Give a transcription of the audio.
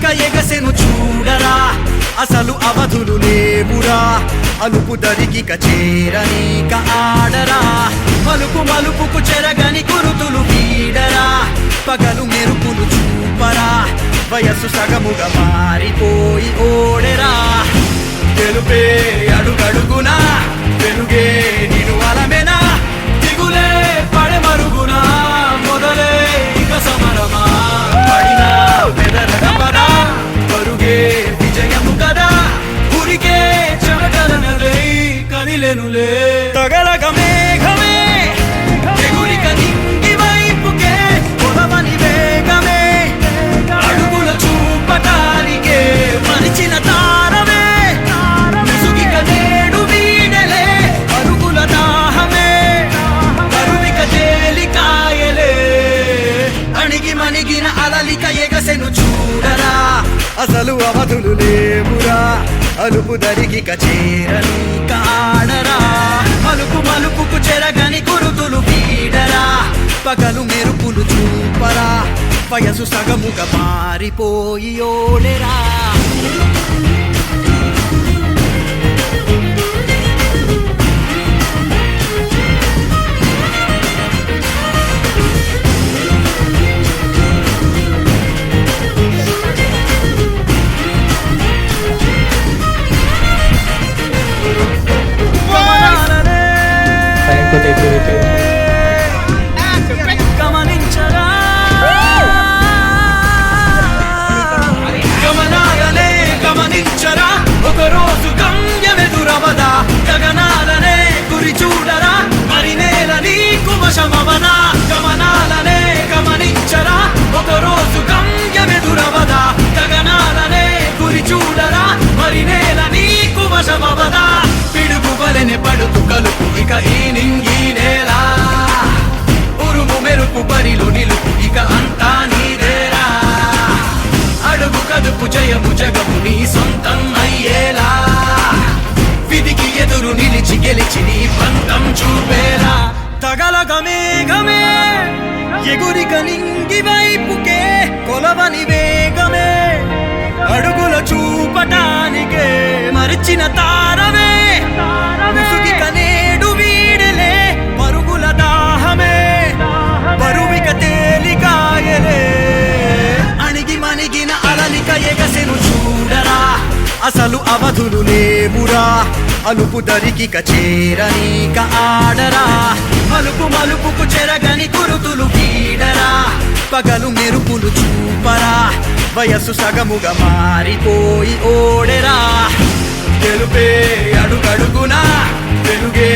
అలలిక ఎగసెను చూడరా అసలు అవధులు లేవురా అలుపు దరికిక చేరనీక ఆడరా మలుపు మలుపుకు చెరగని గురుతులు వీడరా పగలు మెరుపులు చూపరా వయస్సు సగముగా మారిపోయి ఓడెరా తెలుపే అడుగడుగునా వెలుగే నిను అలమెనా దిగులే పడమరుగునా మొదలే ఇక సమరమా పడినా బెదరగపరా పరుగే విజయము కదా ఉరికే చెమటలనలే కదిలెనులే తగలగ మేఘమే ఎగురిక నింగి వైపుకే పొలవని వేగమే అడుగుల చూపటానికే మరిచిన తారమే ముసుగిక నేడు వీడలే అరుగుల దాహమే కరువిక తేలికాయలే అణిగి మణిగిన అలలిక ఎగసెను చూడరా అసలు అవధులు లేవురా అలుపు దరికిక చేరని కాడరా మలుపు మలుపుకు చెరగని గురుతులు వీడరా పగలు మెరుపులు చూపరా వయసు సగముగా మారిపోయి ఓడెరా గమనించరా ఒకరోజు గమ్యమెదురవదా గగనాలనే గురి చూడరా మరి నేల నీకు వశమవనా గమనాలనే గమనించరా ఒకరోజు గమ్యమెదురవదా గగనాలనే గురి చూడరా మరి నేల నీకు వశమవదా పిడుగు వలెనే పడుతు కలుపు ఇక ఈ నింగి నేల ఉరుము మెరుపు బరిలో నిలుపు ఇక అంతా నీదేరా అడుగు కదుపు జయము జగము నీ సొంతం అయ్యేలా విధికి ఎదురు నిలిచి గెలిచి నీ పంతం చూపేలా తగలగ మేఘమే ఎగురిక నింగి వైపుకే కొలవని వేగమే అడుగుల చూపటానికే మరిచిన తారమే ముసుగిక నేడు వీడలే పరుగుల దాహమే బరువిక తేలికాయలే అణిగి మణిగిన అలలిక ఎగసెను చూడరా అసలు అవధులు లేవురా అలుపు దరికిక చేరనీక ఆడరా మలుపు మలుపుకు చెరగని గురుతులు వీడరా పగలు మెరుపులు చూపరా వయస్సు సగముగా మారిపోయి ఓడెరా తెలుపే అడుగడుగునా వెలుగే